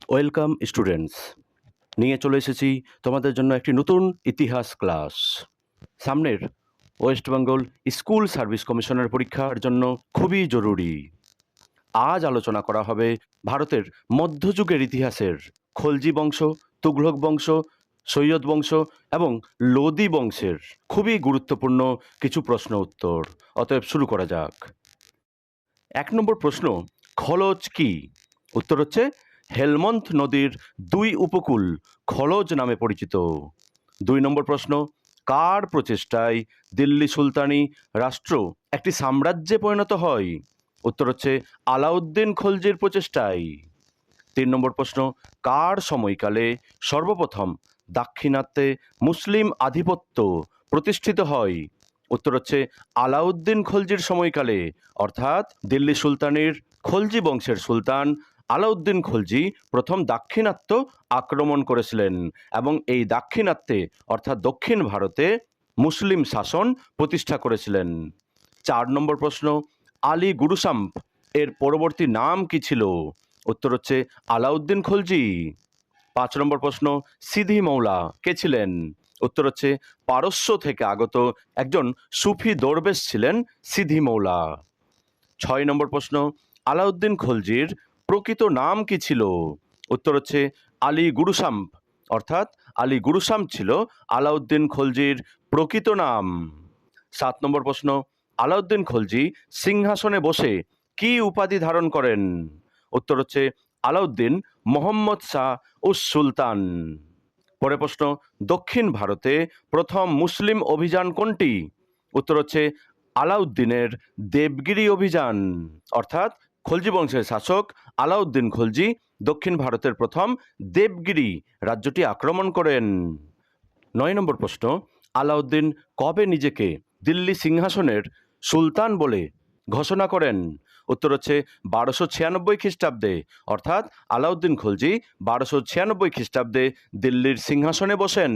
Welcome students, নিয়ে চলে এসেছি তোমাদের জন্য একটি নতুন ইতিহাস ক্লাস। সামনের ওয়েস্ট বেঙ্গল স্কুল সার্ভিস কমিশনের পরীক্ষার জন্য খুবই জরুরি। আজ আলোচনা করা হবে ভারতের মধ্যযুগের ইতিহাসের খলজি বংশ, তুঘলক বংশ, সৈয়দ বংশ এবং লোদি বংশের খুবই গুরুত্বপূর্ণ কিছু প্রশ্ন উত্তর। অতএব শুরু করা যাক। 1 নম্বর প্রশ্ন, খলজ কি? উত্তর হচ্ছে হেলমন্দ নদীর 2 উপকূল খলজ নামে পরিচিত। 2 নম্বর প্রশ্ন, কার প্রচেষ্টায় দিল্লি সুলতানি রাষ্ট্র একটি সাম্রাজ্যে পরিণত হয়? উত্তর হচ্ছে আলাউদ্দিন খলজির প্রচেষ্টায়। 3 নম্বর প্রশ্ন, কার সময়কালে সর্বপ্রথম দাক্ষিণাত্যে মুসলিম আধিপত্য প্রতিষ্ঠিত হয়? উত্তর হচ্ছে আলাউদ্দিন খলজির সময়কালে, অর্থাৎ দিল্লি সুলতানির খলজি বংশের সুলতান আলাউদ্দিন খলজি প্রথম দাক্ষিণাত্য আক্রমণ করেছিলেন এবং এই দাক্ষিণাত্যে অর্থাৎ দক্ষিণ ভারতে মুসলিম শাসন প্রতিষ্ঠা করেছিলেন। 4 নম্বর প্রশ্ন, আলী গুরুসাম্প এর পরবর্তী নাম কি ছিল? উত্তর হচ্ছে আলাউদ্দিন খলজি। 5 নম্বর প্রশ্ন, সিধি মৌলা কে ছিলেন? উত্তর হচ্ছে পারস্য থেকে আগত একজন সুফি দরবেশ ছিলেন সিধি মৌলা। 6 নম্বর প্রশ্ন, আলাউদ্দিন খলজির প্রকৃত নাম কি ছিল? উত্তর হচ্ছে আলী গুরুসাম্প, অর্থাৎ আলী গুরুসাম্প ছিল আলাউদ্দিন খলজির প্রকৃত নাম। 7 নম্বর প্রশ্ন, আলাউদ্দিন খলজি সিংহাসনে বসে কি উপাধি ধারণ করেন? উত্তর হচ্ছে আলাউদ্দিন মোহাম্মদ শাহ উস সুলতান। পরের প্রশ্ন, দক্ষিণ ভারতে প্রথম মুসলিম অভিযান কোনটি? উত্তর হচ্ছে আলাউদ্দিনের দেবগিরি অভিযান, অর্থাৎ খলজি বংশের শাসক আলাউদ্দিন খলজি দক্ষিণ ভারতের প্রথম দেবগিরি রাজ্যটি আক্রমণ করেন। 9 নম্বর প্রশ্ন, আলাউদ্দিন কবে নিজেকে দিল্লি সিংহাসনের সুলতান বলে ঘোষণা করেন? উত্তর হচ্ছে 1296 খ্রিস্টাব্দে, অর্থাৎ আলাউদ্দিন খলজি 1296 খ্রিস্টাব্দে দিল্লির সিংহাসনে বসেন।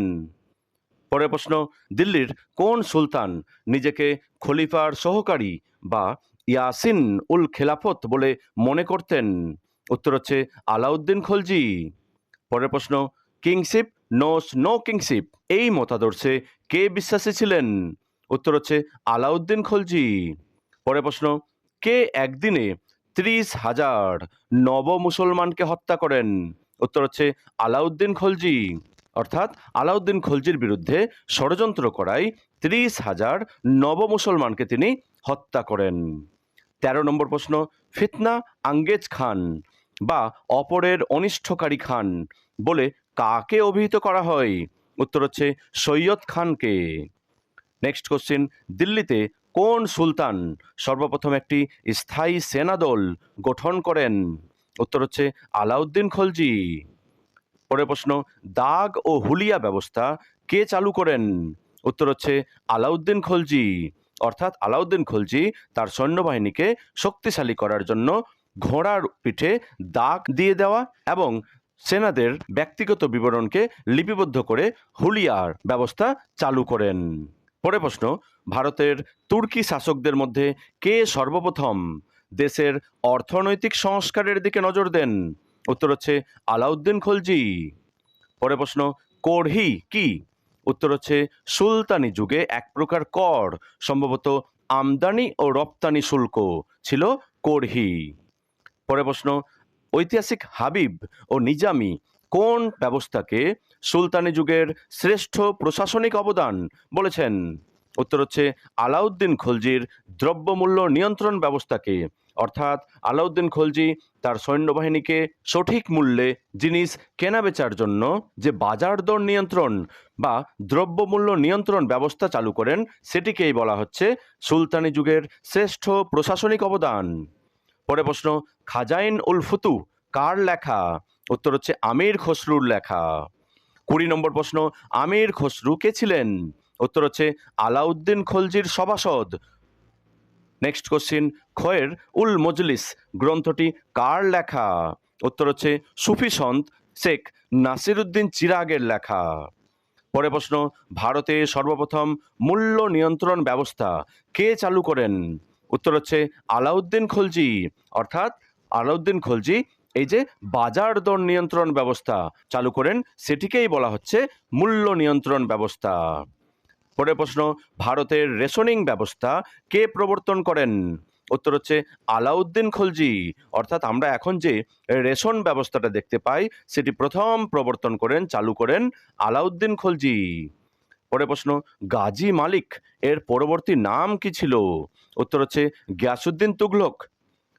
পরের প্রশ্ন, দিল্লির কোন সুলতান নিজেকে খলিফার সহকারী বা ইয়াসিন উল খেলাফত বলে মনে করতেন? উত্তর হচ্ছে আলাউদ্দিন খলজি। পরের প্রশ্ন, কিংশিপ নোস নো কিংশিপ এই মতাদর্শে কে বিশ্বাসী ছিলেন? উত্তর হচ্ছে আলাউদ্দিন খলজি। পরের প্রশ্ন, কে একদিনে 30,000 নব মুসলমানকে হত্যা করেন? উত্তর হচ্ছে আলাউদ্দিন খলজি, অর্থাৎ আলাউদ্দিন খলজির বিরুদ্ধে ষড়যন্ত্র করায় 30,000 নব মুসলমানকে তিনি হত্যা করেন। 13 নম্বর প্রশ্ন, ফিতনা আঙ্গেজ খান বা অপরের অনিষ্টকারী খান বলে কাকে অভিহিত করা হয়? উত্তর হচ্ছে সৈয়দ খানকে। নেক্সট কোশ্চিন, দিল্লিতে কোন সুলতান সর্বপ্রথম একটি স্থায়ী সেনাদল গঠন করেন? উত্তর হচ্ছে আলাউদ্দিন খলজি। পরের প্রশ্ন, দাগ ও হুলিয়া ব্যবস্থা কে চালু করেন? উত্তর হচ্ছে আলাউদ্দিন খলজি, অর্থাৎ আলাউদ্দিন খলজি তার সৈন্যবাহিনীকে শক্তিশালী করার জন্য ঘোড়ার পিঠে দাগ দিয়ে দেওয়া এবং সেনাদের ব্যক্তিগত বিবরণকে লিপিবদ্ধ করে হুলিয়ার ব্যবস্থা চালু করেন। পরের প্রশ্ন, ভারতের তুর্কি শাসকদের মধ্যে কে সর্বপ্রথম দেশের অর্থনৈতিক সংস্কারের দিকে নজর দেন? উত্তর হচ্ছে আলাউদ্দিন খলজি। পরের প্রশ্ন, করহি কি? উত্তর হচ্ছে সুলতানি যুগে এক প্রকার কর, সম্ভবত আমদানি ও রপ্তানি শুল্ক ছিল করহি। পরের প্রশ্ন, ঐতিহাসিক হাবিব ও নিজামি কোন ব্যবস্থাকে সুলতানি যুগের শ্রেষ্ঠ প্রশাসনিক অবদান বলেছেন? উত্তর হচ্ছে আলাউদ্দিন খলজির দ্রব্যমূল্য নিয়ন্ত্রণ ব্যবস্থাকে, অর্থাৎ আলাউদ্দিন খলজি তার সৈন্যবাহিনীকে সঠিক মূল্যে জিনিস কেনাবেচার জন্য যে বাজার দর নিয়ন্ত্রণ বা দ্রব্যমূল্য নিয়ন্ত্রণ ব্যবস্থা চালু করেন, সেটিকেই বলা হচ্ছে সুলতানি যুগের শ্রেষ্ঠ প্রশাসনিক অবদান। পরে প্রশ্ন, খাজাইন উল ফুতু কার লেখা? উত্তর হচ্ছে আমির খসরুর লেখা। 20 নম্বর প্রশ্ন, আমির খসরু কে ছিলেন? উত্তর হচ্ছে আলাউদ্দিন খলজির সভাসদ। নেক্সট কোশ্চিন, খয়ের উল মজলিস গ্রন্থটি কার লেখা? উত্তর হচ্ছে সুফি সন্ত শেখ নাসিরুদ্দিন চিরাগের লেখা। পরে প্রশ্ন, ভারতে সর্বপ্রথম মূল্য নিয়ন্ত্রণ ব্যবস্থা কে চালু করেন? উত্তর হচ্ছে আলাউদ্দিন খলজি, অর্থাৎ আলাউদ্দিন খলজি এই যে বাজার দর নিয়ন্ত্রণ ব্যবস্থা চালু করেন, সেটিকেই বলা হচ্ছে মূল্য নিয়ন্ত্রণ ব্যবস্থা। পরের প্রশ্ন, ভারতের রেশনিং ব্যবস্থা কে প্রবর্তন করেন? উত্তর হচ্ছে আলাউদ্দিন খলজি। অর্থাৎ আমরা এখন যে রেশন ব্যবস্থাটা দেখতে পাই, সেটি প্রথম প্রবর্তন করেন, চালু করেন আলাউদ্দিন খলজি। পরের প্রশ্ন, গাজী মালিক এর পরবর্তী নাম কি ছিল? উত্তর হচ্ছে গিয়াসুদ্দিন তুগলক।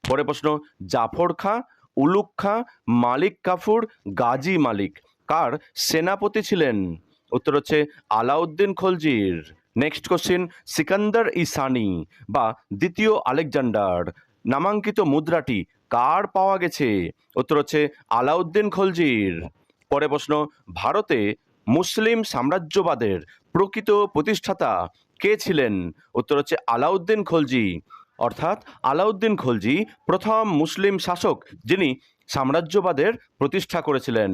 পরের প্রশ্ন, জাফর খাঁ, উলুগ খাঁ, মালিক কাফুর, গাজী মালিক কার সেনাপতি ছিলেন? উত্তর হচ্ছে আলাউদ্দিন খলজির। নেক্সট কোশ্চিন, সিকান্দার ইসানি বা দ্বিতীয় আলেকজান্ডার নামাঙ্কিত মুদ্রাটি কার পাওয়া গেছে? উত্তর হচ্ছে আলাউদ্দিন খলজির। পরের প্রশ্ন, ভারতে মুসলিম সাম্রাজ্যবাদের প্রকৃত প্রতিষ্ঠাতা কে ছিলেন? উত্তর হচ্ছে আলাউদ্দিন খলজি। অর্থাৎ আলাউদ্দিন খলজি প্রথম মুসলিম শাসক যিনি সাম্রাজ্যবাদের প্রতিষ্ঠা করেছিলেন।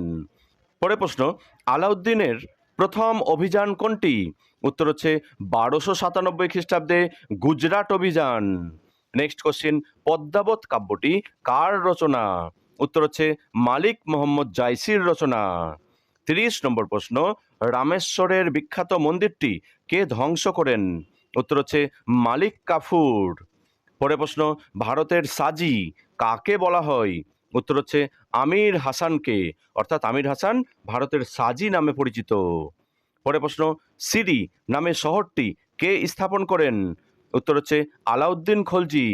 পরের প্রশ্ন, আলাউদ্দিনের প্রথম অভিযান কোনটি? উত্তর হচ্ছে 1297 খ্রিস্টাব্দে গুজরাট অভিযান। নেক্সট কোশ্চিন, পদ্মাবত কাব্যটি কার রচনা? উত্তর হচ্ছে মালিক মোহাম্মদ জাইসির রচনা। 30 নম্বর প্রশ্ন, রামেশ্বরের বিখ্যাত মন্দিরটি কে ধ্বংস করেন? উত্তর হচ্ছে মালিক কাফুর। পরের প্রশ্ন, ভারতের সাজি কাকে বলা হয়? উত্তর হচ্ছে আমির হাসানকে। অর্থাৎ আমির হাসান ভারতের সাজি নামে পরিচিত। পরের প্রশ্ন, সিরি নামে শহরটি কে স্থাপন করেন? উত্তর হচ্ছে আলাউদ্দিন খলজি।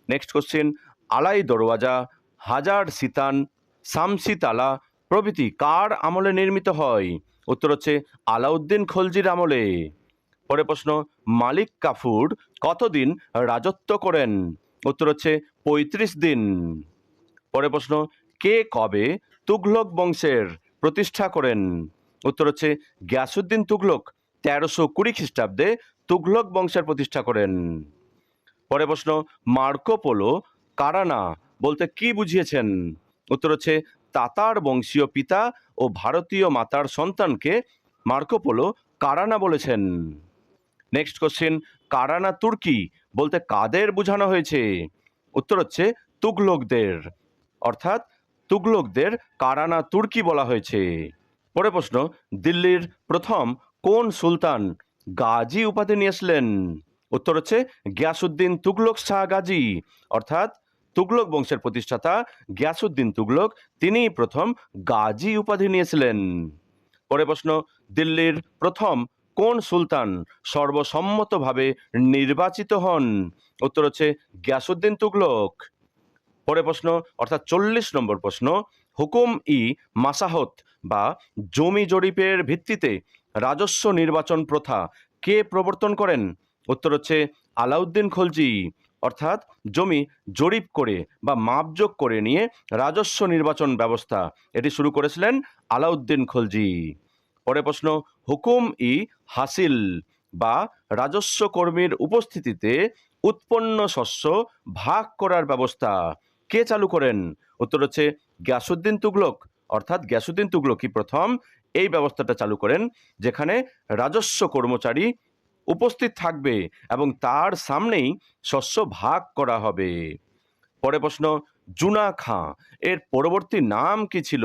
নেক্সট কোশ্চেন, আলাই দরওয়াজা, হাজার সিতান, শামসি তালা প্রভৃতি কার আমলে নির্মিত হয়? উত্তর হচ্ছে আলাউদ্দিন খলজির আমলে। পরের প্রশ্ন, মালিক কাফুর কতদিন রাজত্ব করেন? উত্তর হচ্ছে 35 দিন। পরের প্রশ্ন, কে কবে তুঘলক বংশের প্রতিষ্ঠা করেন? উত্তর হচ্ছে গিয়াসুদ্দিন তুঘলক 1320 খ্রিস্টাব্দে তুঘলক বংশের প্রতিষ্ঠা করেন। পরের প্রশ্ন, মার্কো পোলো কারানা বলতে কি বুঝিয়েছেন? উত্তর হচ্ছে তাতার বংশীয় পিতা ও ভারতীয় মাতার সন্তানকে মার্কো পোলো কারানা বলেছেন। নেক্সট কোশ্চেন, কারানা তুর্কি বলতে কাদের বোঝানো হয়েছে? উত্তর হচ্ছে তুঘলকদের। অর্থাৎ তুঘলকদের কারানা তুর্কি বলা হয়েছে। পরের প্রশ্ন, দিল্লির প্রথম কোন সুলতান গাজী উপাধি নিয়েছিলেন? উত্তর হচ্ছে গিয়াসুদ্দিন তুঘলক শাহ গাজী। অর্থাৎ তুঘলক বংশের প্রতিষ্ঠাতা গিয়াসুদ্দিন তুঘলক তিনিই প্রথম গাজী উপাধি নিয়েছিলেন। পরের প্রশ্ন, দিল্লির প্রথম কোন সুলতান সর্বসম্মতভাবে নির্বাচিত হন? উত্তর হচ্ছে গিয়াসুদ্দিন তুঘলক। পরের প্রশ্ন অর্থাৎ 40 নম্বর প্রশ্ন, হুকুম ই মাসাহত বা জমি জরিপের ভিত্তিতে রাজস্ব নির্বাচন প্রথা কে প্রবর্তন করেন? উত্তর হচ্ছে আলাউদ্দিন খলজি। অর্থাৎ জমি জরিপ করে বা মাপজোক করে নিয়ে রাজস্ব নির্বাচন ব্যবস্থা এটি শুরু করেছিলেন আলাউদ্দিন খলজি। পরের প্রশ্ন, হুকুম ই হাসিল বা রাজস্ব কর্মীর উপস্থিতিতে উৎপন্ন শস্য ভাগ করার ব্যবস্থা কে চালু করেন? উত্তর হচ্ছে গিয়াসুদ্দিন তুঘলক। অর্থাৎ গিয়াসুদ্দিন তুঘলকই প্রথম এই ব্যবস্থাটা চালু করেন, যেখানে রাজস্ব কর্মচারী উপস্থিত থাকবে এবং তার সামনেই শস্য ভাগ করা হবে। পরের প্রশ্ন, জুনা খাঁ এর পরবর্তী নাম কি ছিল?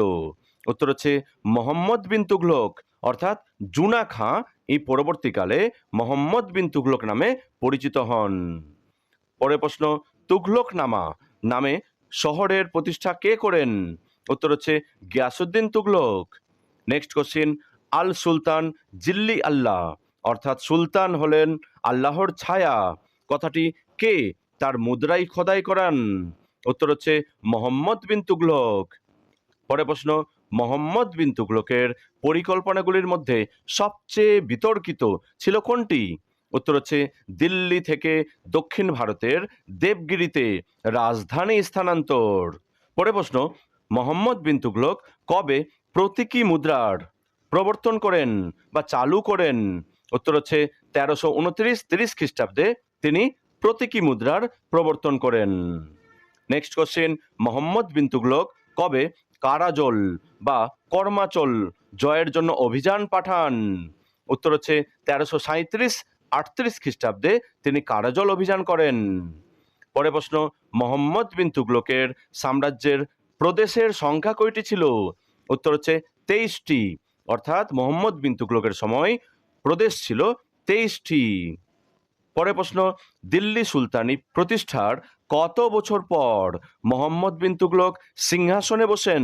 উত্তর হচ্ছে মোহাম্মদ বিন তুঘলক। অর্থাৎ জুনা খাঁ এই পরবর্তীকালে মোহাম্মদ বিন তুঘলক নামে পরিচিত হন। পরের প্রশ্ন, তুঘলকনামা নামে শহরের প্রতিষ্ঠা কে করেন? উত্তর হচ্ছে গিয়াসুদ্দিন তুঘলক। নেক্সট কোশ্চিন, আল সুলতান জিল্লি আল্লাহ অর্থাৎ সুলতান হলেন আল্লাহর ছায়া কথাটি কে তার মুদ্রায় খোদাই করান? উত্তর হচ্ছে মোহাম্মদ বিন তুঘলক। পরের প্রশ্ন, মোহাম্মদ বিন তুঘলকের পরিকল্পনাগুলির মধ্যে সবচেয়ে বিতর্কিত ছিল কোনটি? উত্তর হচ্ছে দিল্লি থেকে দক্ষিণ ভারতের দেবগিরিতে রাজধানী স্থানান্তর। পরের প্রশ্ন, মোহাম্মদ বিন তুঘলক কবে প্রতীকী মুদ্রার প্রবর্তন করেন বা চালু করেন? উত্তর হচ্ছে 1329-30 খ্রিস্টাব্দে তিনি প্রতীকী মুদ্রার প্রবর্তন করেন। নেক্সট কোশ্চেন, মোহাম্মদ বিন তুঘলক কবে কারাজল বা কর্মাচল জয়ের জন্য অভিযান পাঠান? উত্তর হচ্ছে 1337-38 খ্রিস্টাব্দে তিনি কারাজল অভিযান করেন। পরের প্রশ্ন, মোহাম্মদ বিন তুঘলকের সাম্রাজ্যের প্রদেশের সংখ্যা কয়টি ছিল? উত্তর হচ্ছে 23টি। অর্থাৎ মোহাম্মদ বিন তুগলকের সময় প্রদেশ ছিল 23টি। পরের প্রশ্ন, দিল্লি সুলতানি প্রতিষ্ঠার কত বছর পর মোহাম্মদ বিন তুগলক সিংহাসনে বসেন?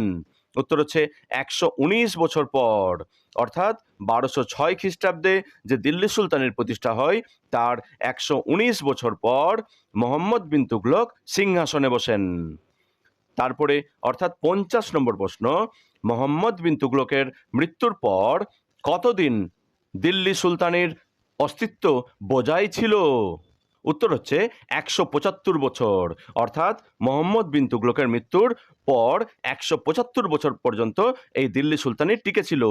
উত্তর হচ্ছে 119 বছর পর। অর্থাৎ 1206 খ্রিস্টাব্দে যে দিল্লি সুলতানের প্রতিষ্ঠা হয় তার 119 বছর পর মোহাম্মদ বিন তুগলক সিংহাসনে বসেন। তারপরে অর্থাৎ 50 নম্বর প্রশ্ন, মোহাম্মদ বিন তুগলকের মৃত্যুর পর কতদিন দিল্লি সুলতানের অস্তিত্ব বজায় ছিল? উত্তর হচ্ছে 175 বছর। অর্থাৎ মোহাম্মদ বিন তুগলকের মৃত্যুর পর 175 বছর পর্যন্ত এই দিল্লি সুলতানি টিকে ছিল।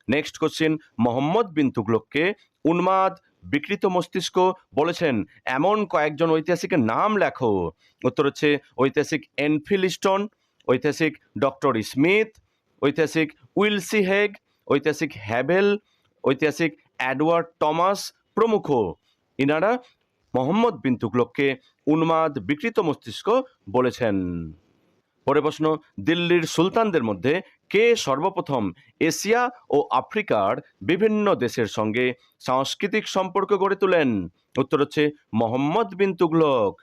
নেক্সট কোশ্চিন, মোহাম্মদ বিন তুগলককে উন্মাদ, বিকৃত মস্তিষ্ক বলেছেন এমন কয়েকজন ঐতিহাসিকের নাম লেখো। উত্তর হচ্ছে ঐতিহাসিক এনফিলিস্টন, ঐতিহাসিক ডক্টর স্মিথ, ঐতিহাসিক উইলসি হেগ, ঐতিহাসিক হ্যাভেল, ঐতিহাসিক এডওয়ার্ড টমাস প্রমুখ। ইনারা মোহাম্মদ বিন তুগলককে উন্মাদ, বিকৃত মস্তিষ্ক বলেছেন। পরের প্রশ্ন, দিল্লির সুলতানদের মধ্যে কে সর্বপ্রথম এশিয়া ও আফ্রিকার বিভিন্ন দেশের সঙ্গে সাংস্কৃতিক সম্পর্ক গড়ে তোলেন? উত্তর হচ্ছে মোহাম্মদ বিন তুগলক।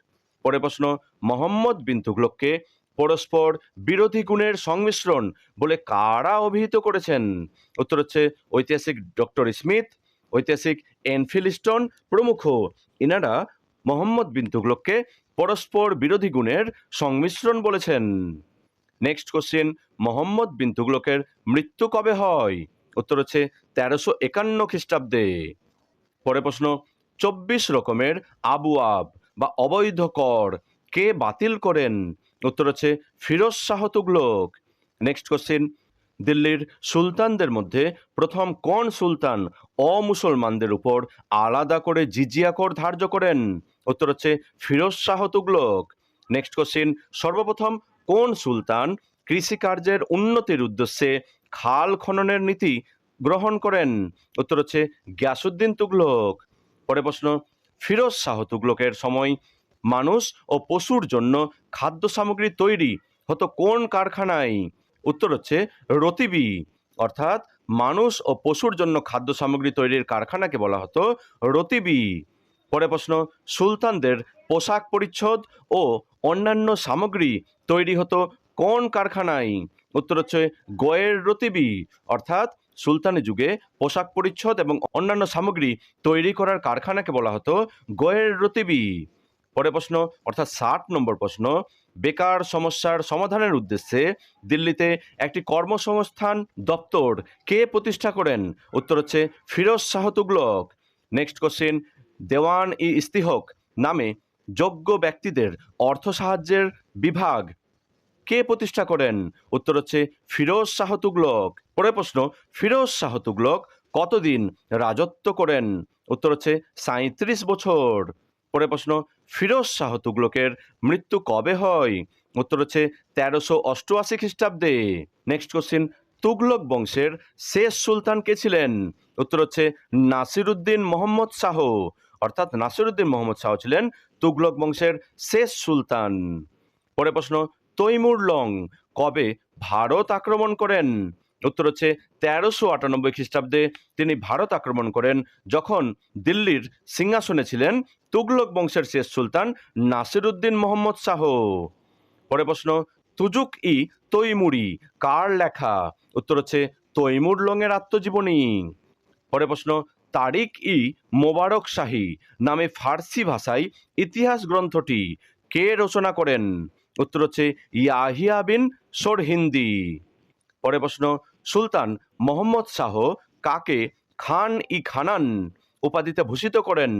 পরের প্রশ্ন, মোহাম্মদ বিন তুগলককে পরস্পর বিরোধী গুণের সংমিশ্রণ বলে কারা অভিহিত করেছেন? উত্তর হচ্ছে ঐতিহাসিক ডক্টর স্মিথ, ঐতিহাসিক এনফিলিস্টন প্রমুখ। ইনারা মোহাম্মদ বিন তুগলককে পরস্পর বিরোধী গুণের সংমিশ্রণ বলেছেন। নেক্সট কোশ্চেন, মোহাম্মদ বিন তুগলকের মৃত্যু কবে হয়? উত্তর হচ্ছে 1351 খ্রিস্টাব্দে। পরের প্রশ্ন, 24 রকমের আবুয়াব বা অবৈধ কর কে বাতিল করেন? উত্তর হচ্ছে ফিরোজ শাহ তুগলক। নেক্সট কোশ্চেন, দিল্লির সুলতানদের মধ্যে প্রথম কোন সুলতান অমুসলমানদের উপর আলাদা করে জিজিয়া কর ধার্য করেন? উত্তর হচ্ছে ফিরোজ শাহ তুগলক। নেক্সট কোশ্চেন, সর্বপ্রথম কোন সুলতান কৃষিকার্যের উন্নতির উদ্দেশ্যে খাল খননের নীতি গ্রহণ করেন? উত্তর হচ্ছে গিয়াসউদ্দিন তুগলক। পরের প্রশ্ন, ফিরোজ শাহ তুগলকের সময় মানুষ ও পশুর জন্য খাদ্য সামগ্রী তৈরি হতো কোন কারখানায়? উত্তর হচ্ছে রতিবি। অর্থাৎ মানুষ ও পশুর জন্য খাদ্য সামগ্রী তৈরির কারখানাকে বলা হতো রতিবি। পরের প্রশ্ন, সুলতানদের পোশাক পরিচ্ছদ ও অন্যান্য সামগ্রী তৈরি হতো কোন কারখানায়? উত্তর হচ্ছে গয়ের রতিবি। অর্থাৎ সুলতানি যুগে পোশাক পরিচ্ছদ এবং অন্যান্য সামগ্রী তৈরি করার কারখানাকে বলা হতো গয়ের রতিবি। পরের প্রশ্ন অর্থাৎ 60 নম্বর প্রশ্ন, বেকার সমস্যার সমাধানের উদ্দেশ্যে দিল্লিতে একটি কর্মসংস্থান দপ্তর কে প্রতিষ্ঠা করেন? উত্তর হচ্ছে ফিরোজ শাহ তুগলক। নেক্সট কোশ্চেন, দেওয়ান ই ইস্তিহক নামে যোগ্য ব্যক্তিদের অর্থ সাহায্যের বিভাগ কে প্রতিষ্ঠা করেন? উত্তর হচ্ছে ফিরোজ শাহ তুগলক। পরের প্রশ্ন, ফিরোজ শাহ তুগলক কতদিন রাজত্ব করেন? উত্তর হচ্ছে 37 বছর। পরের প্রশ্ন, ফিরোজ শাহ তুগলকের মৃত্যু কবে হয়? উত্তর হচ্ছে 1388 খ্রিস্টাব্দে। নেক্সট কোশ্চিন, তুগলক বংশের শেষ সুলতান কে ছিলেন? উত্তর হচ্ছে নাসিরুদ্দিন মোহাম্মদ শাহ। অর্থাৎ নাসিরুদ্দিন মোহাম্মদ শাহ ছিলেন তুগলক বংশের শেষ সুলতান। পরের প্রশ্ন, তৈমুর লং কবে ভারত আক্রমণ করেন? উত্তর হচ্ছে 1398 খ্রিস্টাব্দে তিনি ভারত আক্রমণ করেন, যখন দিল্লির সিংহাসনে ছিলেন তুগলক বংশের শেষ সুলতান নাসিরুদ্দিন মোহাম্মদ শাহ। পরের প্রশ্ন, তুজুক ই তৈমুরি কার লেখা? উত্তর হচ্ছে তৈমুর লং এর আত্মজীবনী। পরের প্রশ্ন, তারিক ই মোবারক শাহী নামে ফার্সি ভাষায় ইতিহাস গ্রন্থটি কে রচনা করেন? উত্তর হচ্ছে ইয়াহিয়া বিন সোরহিন্দি। পরের প্রশ্ন, সুলতান মোহাম্মদ শাহ কাকে খান ই খানান উপাধিতে ভূষিত করেন?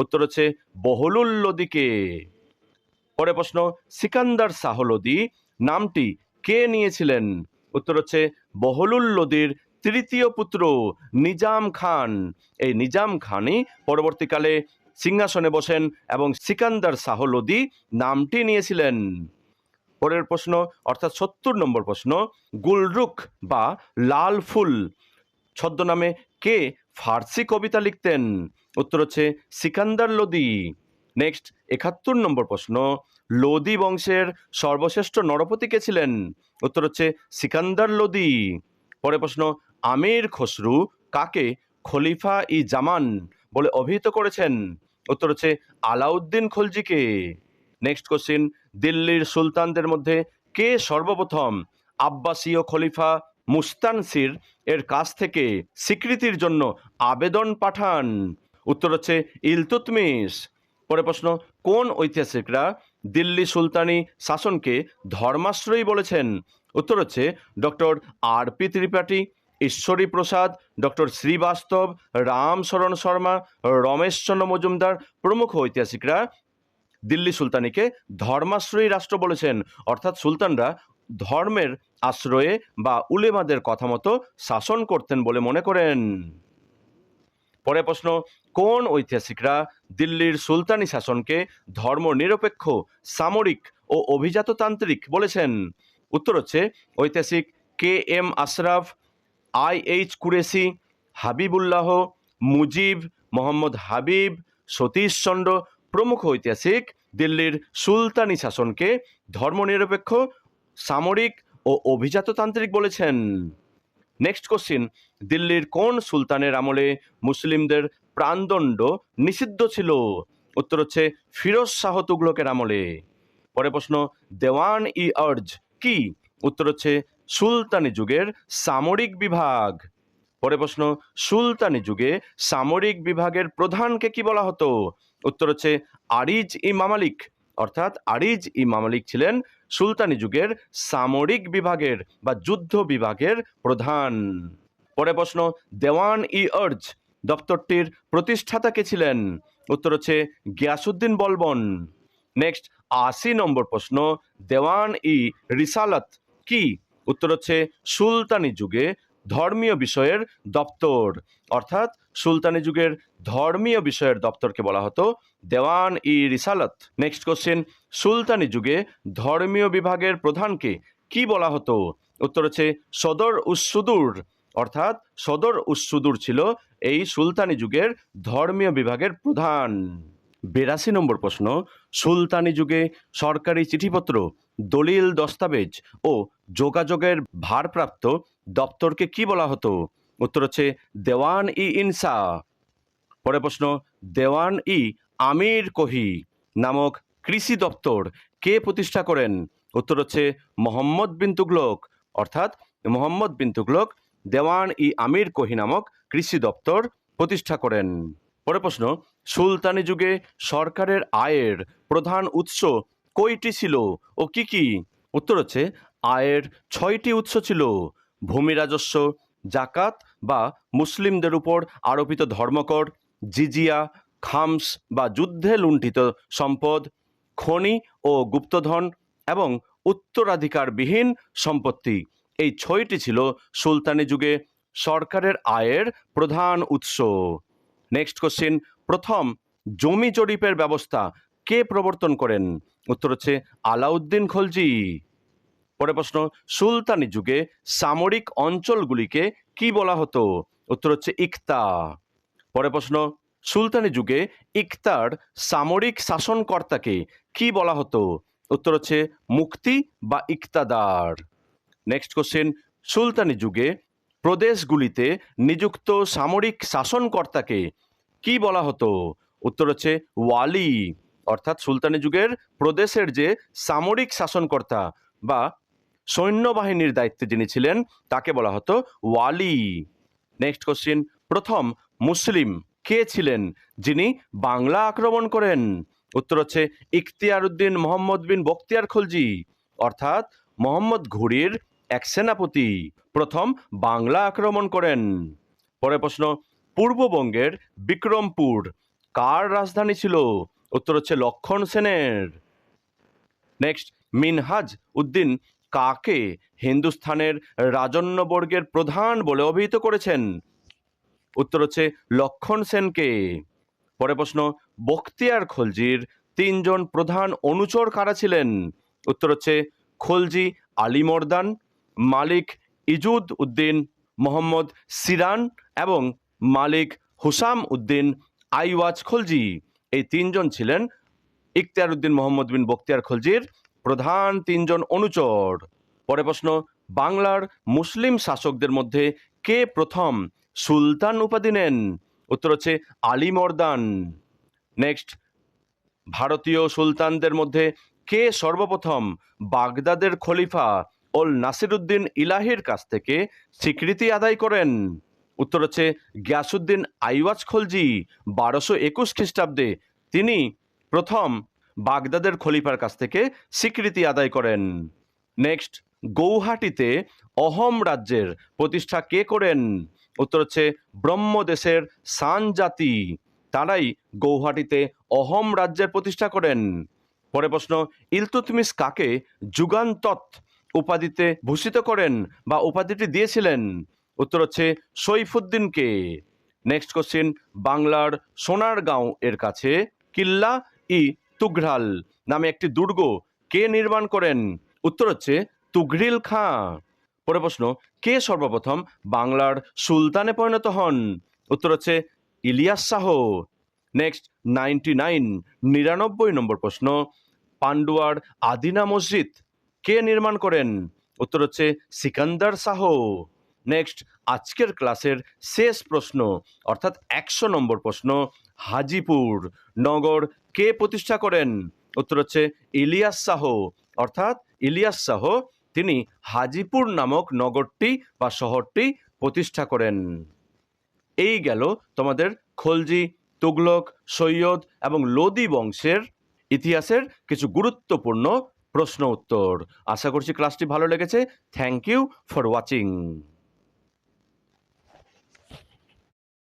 উত্তর হচ্ছে বহলুল লোদিকে। পরের প্রশ্ন, সিকান্দার শাহ লোদি নামটি কে নিয়েছিলেন? উত্তর হচ্ছে বহলুল লোদির তৃতীয় পুত্র নিজাম খান। এই নিজাম খানই পরবর্তীকালে সিংহাসনে বসেন এবং সিকান্দার শাহ লোদি নামটি নিয়েছিলেন। পরের প্রশ্ন অর্থাৎ 70 নম্বর প্রশ্ন, গুলরুখ বা লাল ফুল ছদ্মনামে কে ফার্সি কবিতা লিখতেন? উত্তর হচ্ছে সিকান্দার লোদি। নেক্সট ৭১ নম্বর প্রশ্ন, লোদি বংশের সর্বশ্রেষ্ঠ নরপতি কে ছিলেন? উত্তর হচ্ছে সিকান্দার লোদি। পরের প্রশ্ন, আমির খসরু কাকে খলিফা ই জামান বলে অভিহিত করেছেন? উত্তর হচ্ছে আলাউদ্দিন খলজিকে। নেক্সট কোশ্চিন, দিল্লির সুলতানদের মধ্যে কে সর্বপ্রথম আব্বাসীয় খলিফা মুস্তানসির এর কাছ থেকে স্বীকৃতির জন্য আবেদন পাঠান? উত্তর হচ্ছে ইলতুৎমিশ। পরের প্রশ্ন, কোন ঐতিহাসিকরা দিল্লি সুলতানি শাসনকে ধর্মাশ্রয়ী বলেছেন? উত্তর হচ্ছে ডক্টর আর.পি. ত্রিপাঠী, ঈশ্বরী প্রসাদ, ডক্টর শ্রীবাস্তব, রামশরণ শর্মা, রমেশচন্দ্র মজুমদার প্রমুখ ঐতিহাসিকরা দিল্লি সুলতানিকে ধর্মাশ্রয়ী রাষ্ট্র বলেছেন, অর্থাৎ সুলতানরা ধর্মের আশ্রয়ে বা উলেমাদের কথা মতো শাসন করতেন বলে মনে করেন। পরের প্রশ্ন, কোন ঐতিহাসিকরা দিল্লির সুলতানি শাসনকে ধর্মনিরপেক্ষ, সামরিক ও অভিজাততান্ত্রিক বলেছেন? উত্তর হচ্ছে ঐতিহাসিক কে.এম. আশরাফ, আই.এইচ. কুরেশি, হাবিবুল্লাহ, মুজিব, মোহাম্মদ হাবিব, সতীশচন্দ্র প্রমুখ ঐতিহাসিক দিল্লির সুলতানি শাসনকে ধর্মনিরপেক্ষ, সামরিক ও অভিজাততান্ত্রিক বলেছেন। নেক্সট কোশ্চিন, দিল্লির কোন সুলতানের আমলে মুসলিমদের প্রাণদণ্ড নিষিদ্ধ ছিল? উত্তর হচ্ছে ফিরোজ শাহ তুগলকের আমলে। পরের প্রশ্ন, দেওয়ান ই আর্জ কি? উত্তর হচ্ছে সুলতানি যুগের সামরিক বিভাগ। পরের প্রশ্ন, সুলতানি যুগে সামরিক বিভাগের প্রধানকে কি বলা হতো? উত্তর হচ্ছে আরিজ ই মামালিক, অর্থাৎ আরিজ ই মামালিক ছিলেন সুলতানি যুগের সামরিক বিভাগের বা যুদ্ধ বিভাগের প্রধান। পরের প্রশ্ন, দেওয়ান ই আর্জ দপ্তরটির প্রতিষ্ঠাতা কে ছিলেন? উত্তর হচ্ছে গিয়াসউদ্দিন বলবন। নেক্সট ৮০ নম্বর প্রশ্ন, দেওয়ান ই রিসালাত কি? উত্তর হচ্ছে সুলতানি যুগে ধর্মীয় বিষয়ের দপ্তর, অর্থাৎ সুলতানি যুগের ধর্মীয় বিষয়ের দপ্তরকে বলা হতো দেওয়ান ই রিসালাত। নেক্সট কোশ্চেন, সুলতানি যুগে ধর্মীয় বিভাগের প্রধানকে কি বলা হতো? উত্তর হচ্ছে সদর উস-সুদুর, অর্থাৎ সদর উস-সুদুর ছিল এই সুলতানি যুগের ধর্মীয় বিভাগের প্রধান। ৮২ নম্বর প্রশ্ন, সুলতানি যুগে সরকারি চিঠিপত্র, দলিল দস্তাবেজ ও যোগাযোগের ভারপ্রাপ্ত দপ্তরকে কি বলা হতো? উত্তর হচ্ছে দেওয়ান ই ইনসা। পরের প্রশ্ন, দেওয়ান ই আমির কোহি নামক কৃষি দপ্তর কে প্রতিষ্ঠা করেন? উত্তর হচ্ছে মোহাম্মদ বিন তুগলক, অর্থাৎ মোহাম্মদ বিন তুগলক দেওয়ান ই আমির কোহি নামক কৃষি দপ্তর প্রতিষ্ঠা করেন। পরের প্রশ্ন, সুলতানি যুগে সরকারের আয়ের প্রধান উৎস কয়টি ছিল ও কি কি? উত্তর হচ্ছে আয়ের ৬টি উৎস ছিল: ভূমি রাজস্ব, জাকাত বা মুসলিমদের উপর আরোপিত ধর্মকর, জিজিয়া, খামস বা যুদ্ধে লুণ্ঠিত সম্পদ, খনি ও গুপ্তধন এবং উত্তরাধিকারবিহীন সম্পত্তি। এই ৬টি ছিল সুলতানি যুগে সরকারের আয়ের প্রধান উৎস। নেক্সট কোশ্চিন, প্রথম জমি জরিপের ব্যবস্থা কে প্রবর্তন করেন? উত্তর হচ্ছে আলাউদ্দিন খলজি। পরের প্রশ্ন, সুলতানি যুগে সামরিক অঞ্চলগুলিকে কি বলা হতো? উত্তর হচ্ছে ইকতা। পরের প্রশ্ন, সুলতানি যুগে ইকতার সামরিক শাসনকর্তাকে কি বলা হতো? উত্তর হচ্ছে মুক্তি বা ইকতাদার। নেক্সট কোশ্চেন, সুলতানি যুগে প্রদেশগুলিতে নিযুক্ত সামরিক শাসনকর্তাকে কি বলা হতো? উত্তর হচ্ছে ওয়ালি, অর্থাৎ সুলতানি যুগের প্রদেশের যে সামরিক শাসনকর্তা বা সৈন্যবাহিনীর দায়িত্বে যিনি ছিলেন তাকে বলা হতো ওয়ালি। নেক্সট কোশ্চিন, প্রথম মুসলিম কে ছিলেন যিনি বাংলা আক্রমণ করেন? উত্তর হচ্ছে ইখতিয়ার উদ্দিন মোহাম্মদ বিন বখতিয়ার খলজি, অর্থাৎ মোহাম্মদ ঘুরির এক সেনাপতি প্রথম বাংলা আক্রমণ করেন। পরের প্রশ্ন, পূর্ববঙ্গের বিক্রমপুর কার রাজধানী ছিল? উত্তর হচ্ছে লক্ষণ সেনের। নেক্সট, মিনহাজ উদ্দিন কাকে হিন্দুস্থানের রাজন্যবর্গের প্রধান বলে অভিহিত করেছেন? উত্তর হচ্ছে লক্ষণ সেনকে। পরের প্রশ্ন, বখতিয়ার খলজির ৩জন প্রধান অনুচর কারা ছিলেন? উত্তর হচ্ছে খলজি আলীমর্দান, মালিক ইজুদ উদ্দিন, মোহাম্মদ সিরান এবং মালিক হুসাম উদ্দিন আইওয়াজ খলজি। এই ৩জন ছিলেন ইখতিয়ার উদ্দিন মোহাম্মদ বিন বখতিয়ার খলজির প্রধান তিনজন অনুচর। পরে প্রশ্ন, বাংলার মুসলিম শাসকদের মধ্যে কে প্রথম সুলতান উপাধি নেন? উত্তর হচ্ছে আলী মর্দান। নেক্সট, ভারতীয় সুলতানদের মধ্যে কে সর্বপ্রথম বাগদাদের খলিফা ওল নাসিরুদ্দিন ইলাহির কাছ থেকে স্বীকৃতি আদায় করেন? উত্তর হচ্ছে গিয়াসুদ্দিন আইওয়াজ খলজি। 1221 খ্রিস্টাব্দে তিনি প্রথম বাগদাদের খলিফার কাছ থেকে স্বীকৃতি আদায় করেন। নেক্সট, গৌহাটিতে অহোম রাজ্যের প্রতিষ্ঠা কে করেন? উত্তর হচ্ছে ব্রহ্মদেশের সান জাতি, তারাই গৌহাটিতে অহোম রাজ্যের প্রতিষ্ঠা করেন। পরে প্রশ্ন, ইলতুৎমিশ কাকে যুগান্তত উপাধিতে ভূষিত করেন বা উপাধিটি দিয়েছিলেন? উত্তর হচ্ছে সৈফুদ্দিনকে। নেক্সট কোশ্চিন, বাংলার সোনারগাঁও এর কাছে কিল্লা ই তুঘরাল নামে একটি দুর্গ কে নির্মাণ করেন? উত্তর হচ্ছে তুঘরিল খাঁ। পরে প্রশ্ন, কে সর্বপ্রথম বাংলার সুলতানে পরিণত হন? উত্তর হচ্ছে ইলিয়াস শাহ। নেক্সট 99 নম্বর প্রশ্ন, পান্ডুয়ার আদিনা মসজিদ কে নির্মাণ করেন? উত্তর হচ্ছে সিকান্দার শাহ। নেক্সট, আজকের ক্লাসের শেষ প্রশ্ন অর্থাৎ 100 নম্বর প্রশ্ন, হাজিপুর নগর কে প্রতিষ্ঠা করেন? উত্তর হচ্ছে ইলিয়াস শাহ। অর্থাৎ ইলিয়াস শাহ তিনি হাজিপুর নামক নগরটি বা শহরটি প্রতিষ্ঠা করেন। এই গেল তোমাদের খলজি, তুগলক, সৈয়দ এবং লোদি বংশের ইতিহাসের কিছু গুরুত্বপূর্ণ প্রশ্ন উত্তর। আশা করছি ক্লাসটি ভালো লেগেছে। Thank you for watching.